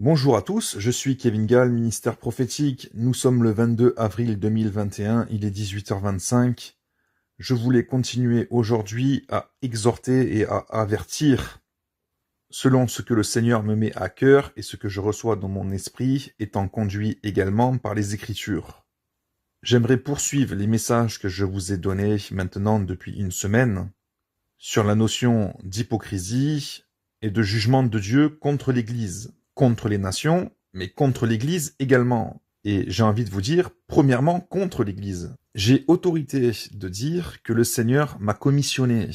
Bonjour à tous, je suis Kevin Gall, ministère prophétique. Nous sommes le 22 avril 2021, il est 18h25. Je voulais continuer aujourd'hui à exhorter et à avertir selon ce que le Seigneur me met à cœur et ce que je reçois dans mon esprit, étant conduit également par les Écritures. J'aimerais poursuivre les messages que je vous ai donnés maintenant depuis une semaine sur la notion d'hypocrisie et de jugement de Dieu contre l'Église, contre les nations, mais contre l'Église également. Et j'ai envie de vous dire, premièrement, contre l'Église. J'ai autorité de dire que le Seigneur m'a commissionné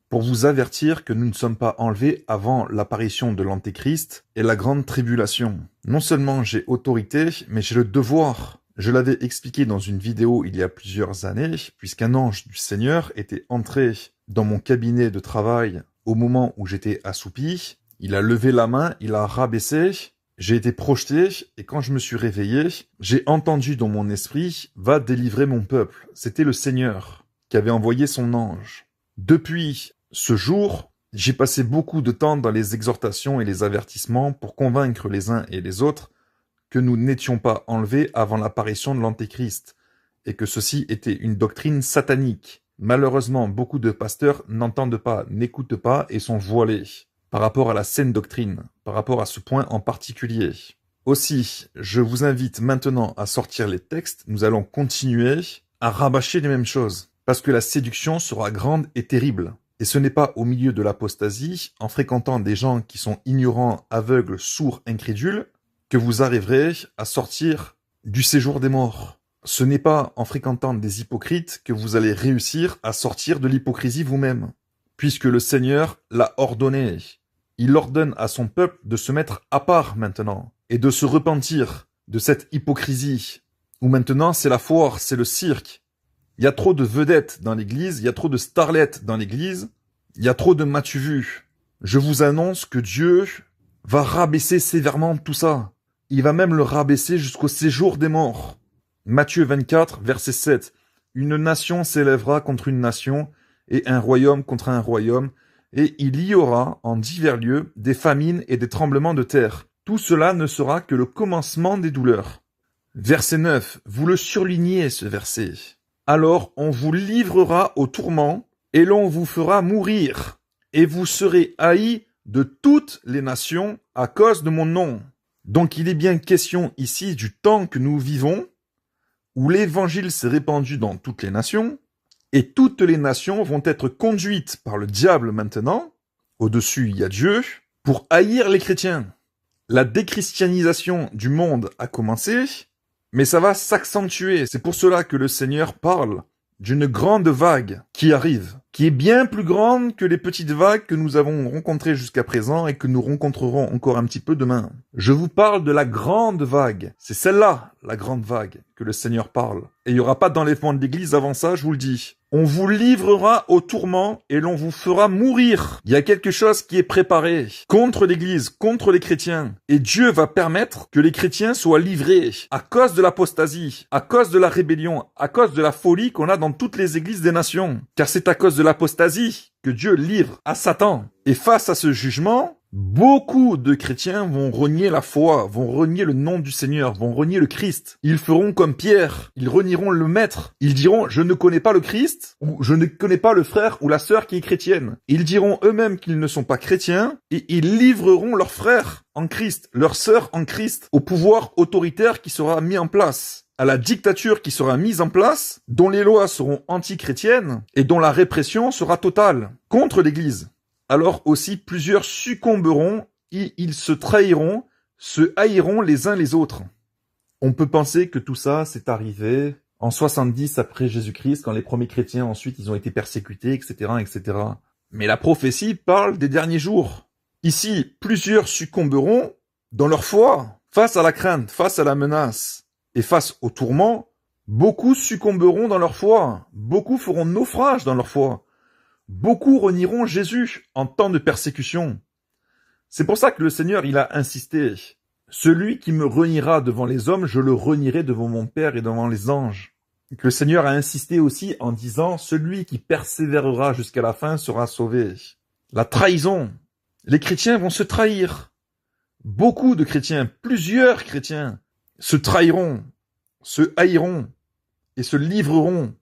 pour vous avertir que nous ne sommes pas enlevés avant l'apparition de l'Antéchrist et la grande tribulation. Non seulement j'ai autorité, mais j'ai le devoir. Je l'avais expliqué dans une vidéo il y a plusieurs années, puisqu'un ange du Seigneur était entré dans mon cabinet de travail au moment où j'étais assoupi. Il a levé la main, il a rabaissé, j'ai été projeté, et quand je me suis réveillé, j'ai entendu dans mon esprit « Va délivrer mon peuple ». C'était le Seigneur qui avait envoyé son ange. Depuis ce jour, j'ai passé beaucoup de temps dans les exhortations et les avertissements pour convaincre les uns et les autres que nous n'étions pas enlevés avant l'apparition de l'Antéchrist, et que ceci était une doctrine satanique. Malheureusement, beaucoup de pasteurs n'entendent pas, n'écoutent pas et sont voilés par rapport à la saine doctrine, par rapport à ce point en particulier. Aussi, je vous invite maintenant à sortir les textes, nous allons continuer à rabâcher les mêmes choses, parce que la séduction sera grande et terrible. Et ce n'est pas au milieu de l'apostasie, en fréquentant des gens qui sont ignorants, aveugles, sourds, incrédules, que vous arriverez à sortir du séjour des morts. Ce n'est pas en fréquentant des hypocrites que vous allez réussir à sortir de l'hypocrisie vous-même, puisque le Seigneur l'a ordonné. Il ordonne à son peuple de se mettre à part maintenant, et de se repentir de cette hypocrisie, où maintenant c'est la foire, c'est le cirque. Il y a trop de vedettes dans l'église, il y a trop de starlettes dans l'église, il y a trop de m'as-tu vu. Je vous annonce que Dieu va rabaisser sévèrement tout ça. Il va même le rabaisser jusqu'au séjour des morts. Matthieu 24, verset 7. Une nation s'élèvera contre une nation, et un royaume contre un royaume, et il y aura en divers lieux des famines et des tremblements de terre. Tout cela ne sera que le commencement des douleurs. Verset 9. Vous le surlignez, ce verset. Alors on vous livrera au tourment, et l'on vous fera mourir, et vous serez haïs de toutes les nations à cause de mon nom. Donc il est bien question ici du temps que nous vivons, où l'évangile s'est répandu dans toutes les nations, et toutes les nations vont être conduites par le diable maintenant, au-dessus il y a Dieu, pour haïr les chrétiens. La déchristianisation du monde a commencé, mais ça va s'accentuer. C'est pour cela que le Seigneur parle d'une grande vague qui arrive, qui est bien plus grande que les petites vagues que nous avons rencontrées jusqu'à présent et que nous rencontrerons encore un petit peu demain. Je vous parle de la grande vague. C'est celle-là, la grande vague, que le Seigneur parle. Et il n'y aura pas d'enlèvement de l'église avant ça, je vous le dis. On vous livrera au tourment et l'on vous fera mourir. Il y a quelque chose qui est préparé contre l'église, contre les chrétiens. Et Dieu va permettre que les chrétiens soient livrés à cause de l'apostasie, à cause de la rébellion, à cause de la folie qu'on a dans toutes les églises des nations. Car c'est à cause de l'apostasie que Dieu livre à Satan. Et face à ce jugement, beaucoup de chrétiens vont renier la foi, vont renier le nom du Seigneur, vont renier le Christ. Ils feront comme Pierre, ils renieront le Maître. Ils diront « Je ne connais pas le Christ » ou « Je ne connais pas le frère ou la sœur qui est chrétienne ». Ils diront eux-mêmes qu'ils ne sont pas chrétiens et ils livreront leur frère en Christ, leur sœur en Christ, au pouvoir autoritaire qui sera mis en place, à la dictature qui sera mise en place, dont les lois seront anti-chrétiennes et dont la répression sera totale contre l'Église. Alors aussi plusieurs succomberont et ils se trahiront, se haïront les uns les autres. On peut penser que tout ça s'est arrivé en 70 après Jésus-Christ, quand les premiers chrétiens ensuite ils ont été persécutés, etc., etc. Mais la prophétie parle des derniers jours. Ici, plusieurs succomberont dans leur foi, face à la crainte, face à la menace et face au tourment. Beaucoup succomberont dans leur foi, beaucoup feront naufrage dans leur foi. Beaucoup renieront Jésus en temps de persécution. C'est pour ça que le Seigneur, il a insisté. Celui qui me reniera devant les hommes, je le renierai devant mon Père et devant les anges. Et que le Seigneur a insisté aussi en disant, celui qui persévérera jusqu'à la fin sera sauvé. La trahison. Les chrétiens vont se trahir. Beaucoup de chrétiens, plusieurs chrétiens, se trahiront, se haïront et se livreront.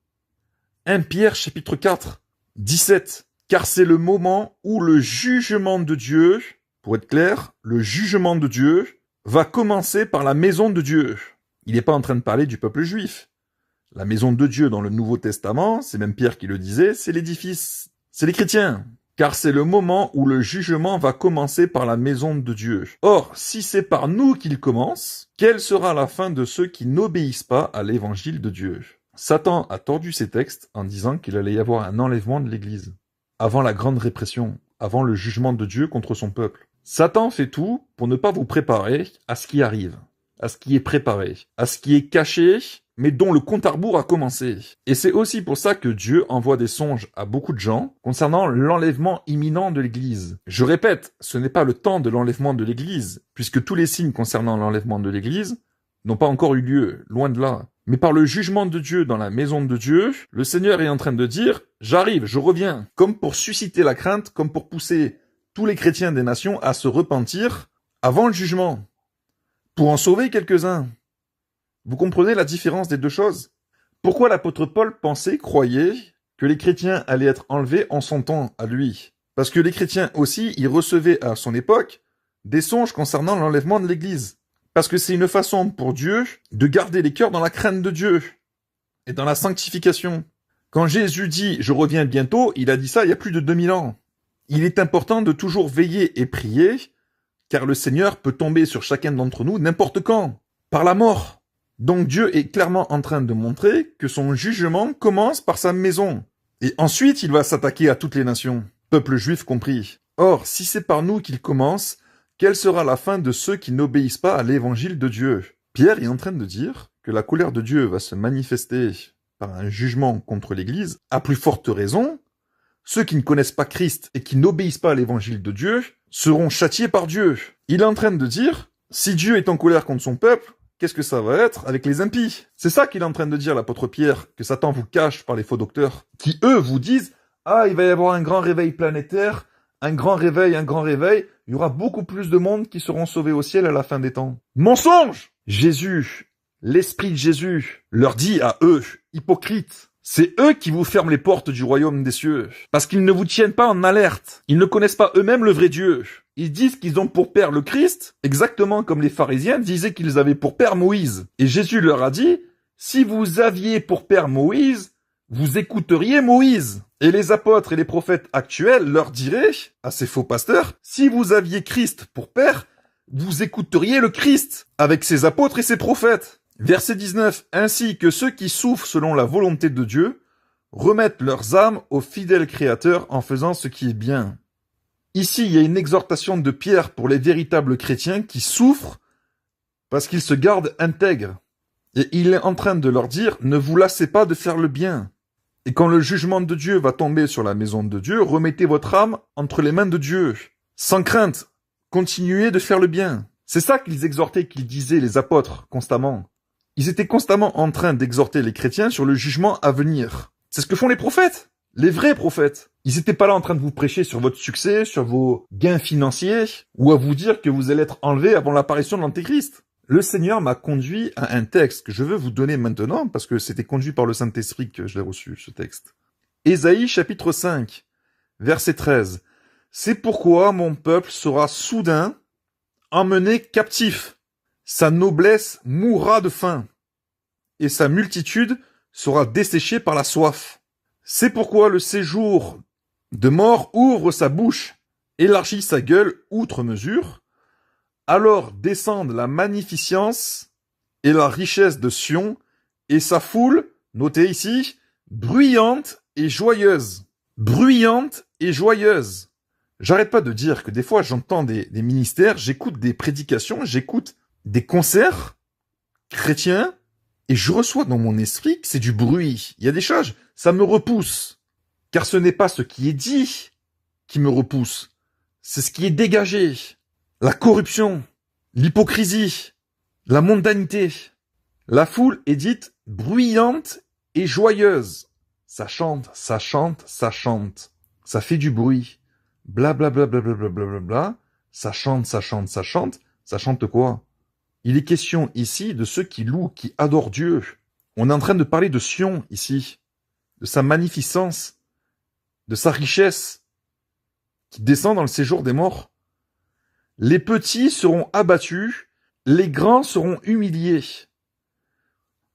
1 Pierre chapitre 4, 17. Car c'est le moment où le jugement de Dieu, pour être clair, le jugement de Dieu va commencer par la maison de Dieu. Il n'est pas en train de parler du peuple juif. La maison de Dieu dans le Nouveau Testament, c'est même Pierre qui le disait, c'est l'édifice, c'est les chrétiens. Car c'est le moment où le jugement va commencer par la maison de Dieu. Or, si c'est par nous qu'il commence, quelle sera la fin de ceux qui n'obéissent pas à l'évangile de Dieu? Satan a tordu ces textes en disant qu'il allait y avoir un enlèvement de l'Église, avant la grande répression, avant le jugement de Dieu contre son peuple. Satan fait tout pour ne pas vous préparer à ce qui arrive, à ce qui est préparé, à ce qui est caché, mais dont le compte à rebours a commencé. Et c'est aussi pour ça que Dieu envoie des songes à beaucoup de gens concernant l'enlèvement imminent de l'Église. Je répète, ce n'est pas le temps de l'enlèvement de l'Église, puisque tous les signes concernant l'enlèvement de l'Église n'ont pas encore eu lieu, loin de là. Mais par le jugement de Dieu dans la maison de Dieu, le Seigneur est en train de dire « J'arrive, je reviens », comme pour susciter la crainte, comme pour pousser tous les chrétiens des nations à se repentir avant le jugement, pour en sauver quelques-uns. Vous comprenez la différence des deux choses? Pourquoi l'apôtre Paul pensait, croyait, que les chrétiens allaient être enlevés en son temps à lui? Parce que les chrétiens aussi, ils recevaient à son époque des songes concernant l'enlèvement de l'Église. Parce que c'est une façon pour Dieu de garder les cœurs dans la crainte de Dieu et dans la sanctification. Quand Jésus dit « Je reviens bientôt », il a dit ça il y a plus de 2000 ans. Il est important de toujours veiller et prier, car le Seigneur peut tomber sur chacun d'entre nous n'importe quand, par la mort. Donc Dieu est clairement en train de montrer que son jugement commence par sa maison. Et ensuite, il va s'attaquer à toutes les nations, peuple juif compris. Or, si c'est par nous qu'il commence, quelle sera la fin de ceux qui n'obéissent pas à l'évangile de Dieu? Pierre est en train de dire que la colère de Dieu va se manifester par un jugement contre l'Église. À plus forte raison, ceux qui ne connaissent pas Christ et qui n'obéissent pas à l'évangile de Dieu seront châtiés par Dieu. Il est en train de dire, si Dieu est en colère contre son peuple, qu'est-ce que ça va être avec les impies? C'est ça qu'il est en train de dire, l'apôtre Pierre, que Satan vous cache par les faux docteurs, qui eux vous disent, ah, il va y avoir un grand réveil planétaire, un grand réveil, il y aura beaucoup plus de monde qui seront sauvés au ciel à la fin des temps. Mensonge! Jésus, l'Esprit de Jésus, leur dit à eux, hypocrites, c'est eux qui vous ferment les portes du royaume des cieux, parce qu'ils ne vous tiennent pas en alerte. Ils ne connaissent pas eux-mêmes le vrai Dieu. Ils disent qu'ils ont pour père le Christ, exactement comme les pharisiens disaient qu'ils avaient pour père Moïse. Et Jésus leur a dit, si vous aviez pour père Moïse, vous écouteriez Moïse. Et les apôtres et les prophètes actuels leur diraient, à ces faux pasteurs, si vous aviez Christ pour père, vous écouteriez le Christ, avec ses apôtres et ses prophètes. Verset 19, ainsi que ceux qui souffrent selon la volonté de Dieu, remettent leurs âmes au fidèle Créateur en faisant ce qui est bien. Ici, il y a une exhortation de Pierre pour les véritables chrétiens qui souffrent parce qu'ils se gardent intègres. Et il est en train de leur dire, ne vous lassez pas de faire le bien. Et quand le jugement de Dieu va tomber sur la maison de Dieu, remettez votre âme entre les mains de Dieu. Sans crainte, continuez de faire le bien. C'est ça qu'ils exhortaient, qu'ils disaient les apôtres constamment. Ils étaient constamment en train d'exhorter les chrétiens sur le jugement à venir. C'est ce que font les prophètes, les vrais prophètes. Ils n'étaient pas là en train de vous prêcher sur votre succès, sur vos gains financiers, ou à vous dire que vous allez être enlevés avant l'apparition de l'Antéchrist. Le Seigneur m'a conduit à un texte que je veux vous donner maintenant, parce que c'était conduit par le Saint-Esprit que je l'ai reçu, ce texte. Ésaïe chapitre 5, verset 13. C'est pourquoi mon peuple sera soudain emmené captif. Sa noblesse mourra de faim, et sa multitude sera desséchée par la soif. C'est pourquoi le séjour de mort ouvre sa bouche, élargit sa gueule outre mesure. Alors descendent la magnificence et la richesse de Sion, et sa foule, notez ici, bruyante et joyeuse. Bruyante et joyeuse. J'arrête pas de dire que des fois j'entends des ministères, j'écoute des prédications, j'écoute des concerts chrétiens, et je reçois dans mon esprit que c'est du bruit. Il y a des choses, ça me repousse. Car ce n'est pas ce qui est dit qui me repousse, c'est ce qui est dégagé. La corruption, l'hypocrisie, la mondanité. La foule est dite bruyante et joyeuse. Ça chante, ça chante, ça chante. Ça fait du bruit. Bla bla bla bla bla bla bla bla bla. Ça chante, ça chante, ça chante. Ça chante quoi? Il est question ici de ceux qui louent, qui adorent Dieu. On est en train de parler de Sion ici, de sa magnificence, de sa richesse, qui descend dans le séjour des morts. Les petits seront abattus, les grands seront humiliés.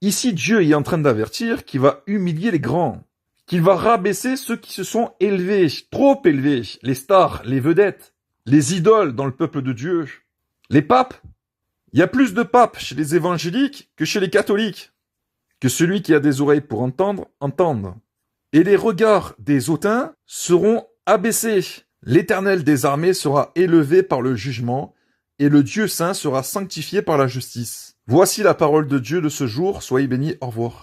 Ici, Dieu est en train d'avertir qu'il va humilier les grands, qu'il va rabaisser ceux qui se sont élevés, trop élevés, les stars, les vedettes, les idoles dans le peuple de Dieu. Les papes, il y a plus de papes chez les évangéliques que chez les catholiques. Que celui qui a des oreilles pour entendre, entende. Et les regards des hautains seront abaissés. L'Éternel des armées sera élevé par le jugement, et le Dieu saint sera sanctifié par la justice. Voici la parole de Dieu de ce jour, soyez bénis, au revoir.